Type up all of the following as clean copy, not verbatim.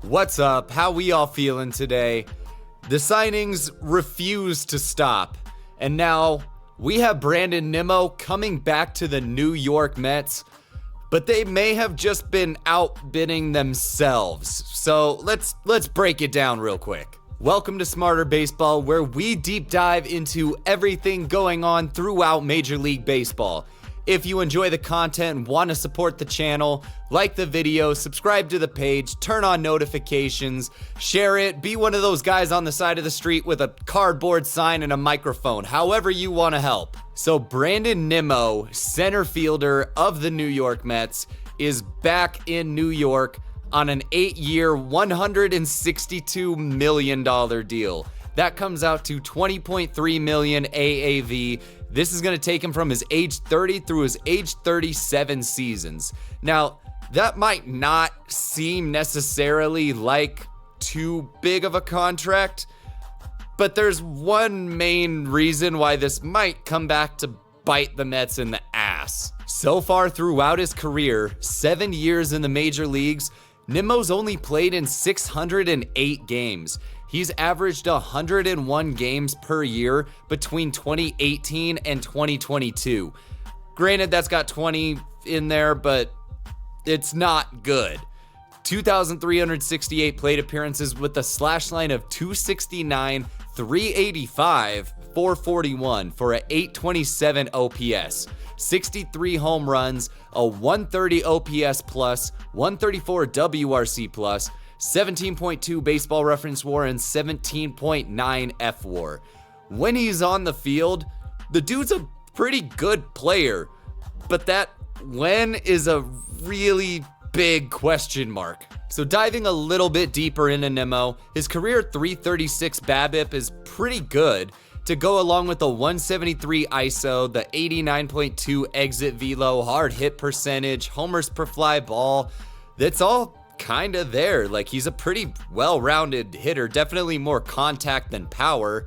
What's up? How we all feeling today? The signings refuse to stop. And now we have Brandon Nimmo coming back to the New York Mets, but they may have just been outbidding themselves. So let's break it down real quick. Welcome to Smarter Baseball, where we deep dive into everything going on throughout Major League Baseball. If you enjoy the content and want to support the channel, like the video, subscribe to the page, turn on notifications, share it, be one of those guys on the side of the street with a cardboard sign and a microphone, however you want to help. So Brandon Nimmo, center fielder of the New York Mets, is back in New York on an 8-year, $162 million deal. That comes out to $20.3 million AAV. This is going to take him from his age 30 through his age 37 seasons. Now, that might not seem necessarily like too big of a contract, but there's one main reason why this might come back to bite the Mets in the ass. So far throughout his career, 7 years in the major leagues, Nimmo's only played in 608 games. He's averaged 101 games per year between 2018 and 2022. Granted, that's got 20 in there, but it's not good. 2,368 plate appearances with a slash line of 269, 385, 441 for a 827 OPS. 63 home runs, a 130 OPS plus, 134 WRC plus, 17.2 baseball reference WAR, and 17.9 F-WAR. When he's on the field, the dude's a pretty good player, but that when is a really big question mark. So diving a little bit deeper into Nimmo, his career 336 BABIP is pretty good to go along with the 173 ISO, the 89.2 exit velo, hard hit percentage, homers per fly ball. That's all kind of there. Like, he's a pretty well-rounded hitter, definitely more contact than power.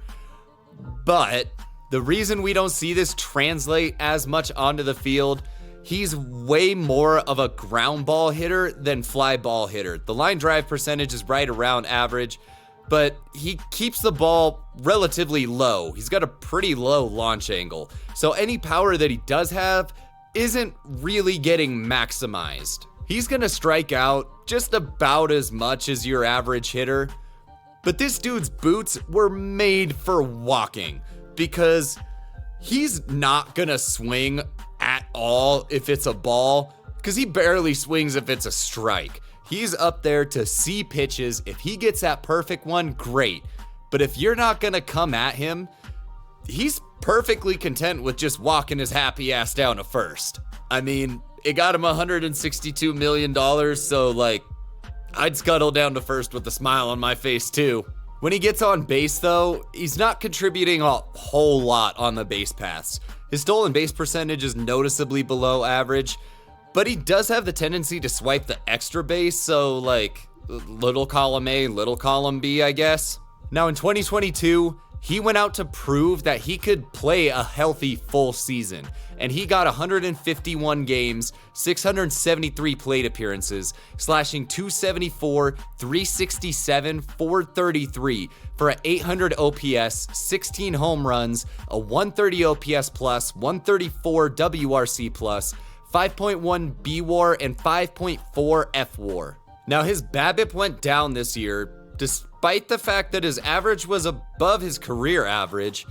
But the reason we don't see this translate as much onto the field, he's way more of a ground ball hitter than fly ball hitter. The line drive percentage is right around average, but he keeps the ball relatively low. He's got a pretty low launch angle. So any power that he does have isn't really getting maximized. He's gonna strike out just about as much as your average hitter, but this dude's boots were made for walking, because he's not gonna swing at all if it's a ball, because he barely swings if it's a strike. He's up there to see pitches. If he gets that perfect one, great. But if you're not gonna come at him, he's perfectly content with just walking his happy ass down to first. I mean, it got him $162 million, so like, I'd scuttle down to first with a smile on my face too. When he gets on base though, he's not contributing a whole lot on the base paths. His stolen base percentage is noticeably below average, but he does have the tendency to swipe the extra base, so like, little column A, little column B, I guess. Now in 2022, he went out to prove that he could play a healthy full season, and he got 151 games, 673 plate appearances, slashing 274, 367, 433 for an 800 OPS, 16 home runs, a 130 OPS plus, 134 WRC plus, 5.1 BWAR, and 5.4 FWAR. Now his BABIP went down this year, despite the fact that his average was above his career average.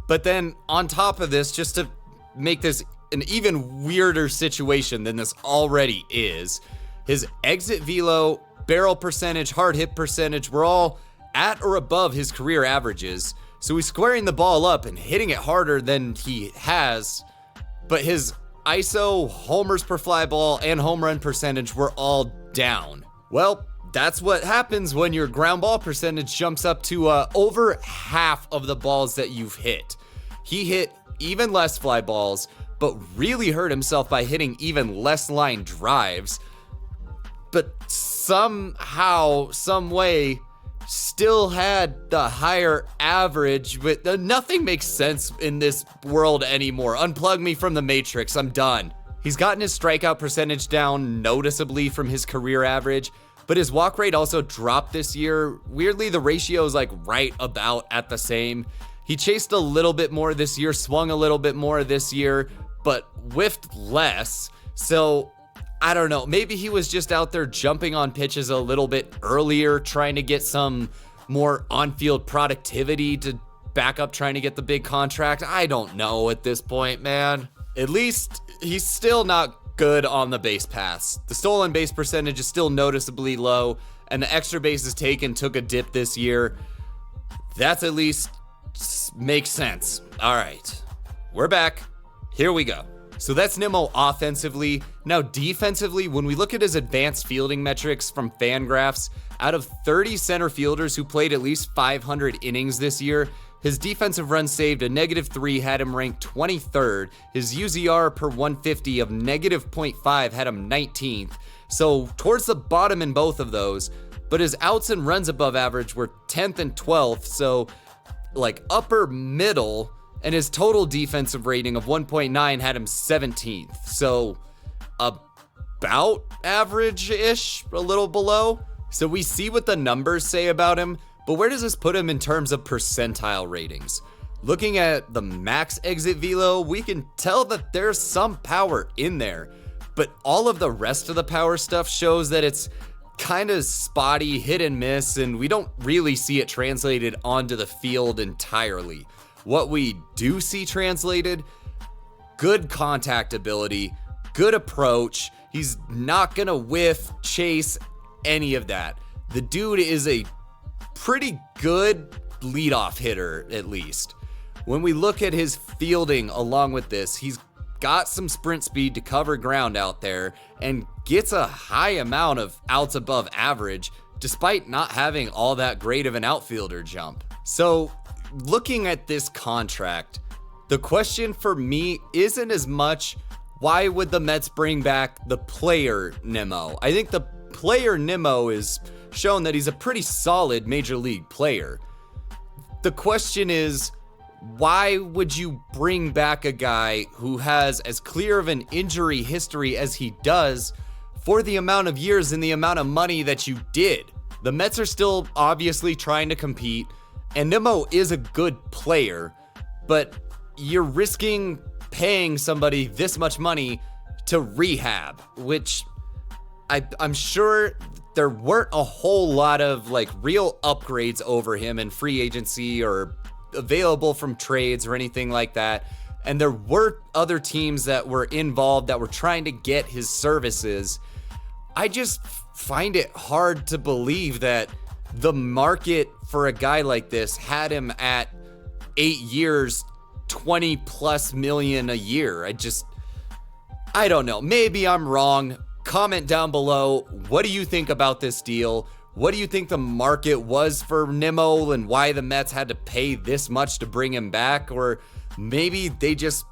But then on top of this, just to make this an even weirder situation than this already is, his exit velo, barrel percentage, hard hit percentage were all at or above his career averages. So he's squaring the ball up and hitting it harder than he has, but his ISO, homers per fly ball, and home run percentage were all down. Well, that's what happens when your ground ball percentage jumps up to over half of the balls that you've hit. He hit even less fly balls, but really hurt himself by hitting even less line drives. But somehow, some way, still had the higher average. But nothing makes sense in this world anymore. Unplug me from the Matrix, I'm done. He's gotten his strikeout percentage down noticeably from his career average, but his walk rate also dropped this year. Weirdly, the ratio is like right about at the same. He chased a little bit more this year, swung a little bit more this year, but whiffed less. So I don't know, maybe he was just out there jumping on pitches a little bit earlier, trying to get some more on-field productivity to back up trying to get the big contract. I don't know at this point, man. At least he's still not good on the base paths. The stolen base percentage is still noticeably low, and the extra bases taken took a dip this year. That's at least makes sense. All right, we're back. Here we go. So that's Nimmo offensively. Now defensively, when we look at his advanced fielding metrics from Fangraphs, out of 30 center fielders who played at least 500 innings this year, his defensive runs saved a -3 had him ranked 23rd. His UZR per 150 of -0.5 had him 19th. So towards the bottom in both of those, but his outs and runs above average were 10th and 12th. So like upper middle, and his total defensive rating of 1.9 had him 17th. So about average-ish, a little below. So we see what the numbers say about him, but where does this put him in terms of percentile ratings? Looking at the max exit velo, we can tell that there's some power in there, but all of the rest of the power stuff shows that it's kind of spotty, hit and miss, and we don't really see it translated onto the field entirely. What we do see translated, good contact ability, good approach. He's not gonna whiff, chase, any of that. The dude is a pretty good leadoff hitter, at least. When we look at his fielding along with this, he's got some sprint speed to cover ground out there and gets a high amount of outs above average, despite not having all that great of an outfielder jump. So looking at this contract, the question for me isn't as much, why would the Mets bring back the player Nimmo? I think the player Nimmo is shown that he's a pretty solid major league player. The question is, why would you bring back a guy who has as clear of an injury history as he does for the amount of years and the amount of money that you did? The Mets are still obviously trying to compete, and Nimmo is a good player, but you're risking paying somebody this much money to rehab, which I'm sure there weren't a whole lot of like real upgrades over him in free agency or available from trades or anything like that. And there were other teams that were involved that were trying to get his services. I just find it hard to believe that the market for a guy like this had him at 8 years, 20+ million a year. I don't know. Maybe I'm wrong. Comment down below. What do you think about this deal? What do you think the market was for Nimmo and why the Mets had to pay this much to bring him back? Or maybe they just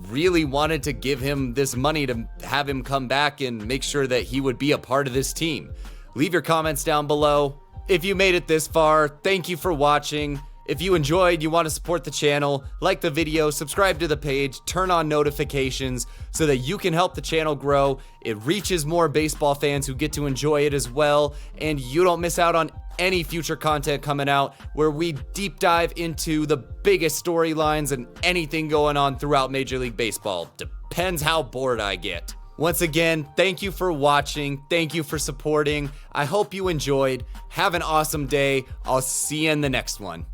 really wanted to give him this money to have him come back and make sure that he would be a part of this team. Leave your comments down below. If you made it this far, thank you for watching. If you enjoyed, you want to support the channel, like the video, subscribe to the page, turn on notifications so that you can help the channel grow. It reaches more baseball fans who get to enjoy it as well, and you don't miss out on any future content coming out where we deep dive into the biggest storylines and anything going on throughout Major League Baseball. Depends how bored I get. Once again, thank you for watching. Thank you for supporting. I hope you enjoyed. Have an awesome day. I'll see you in the next one.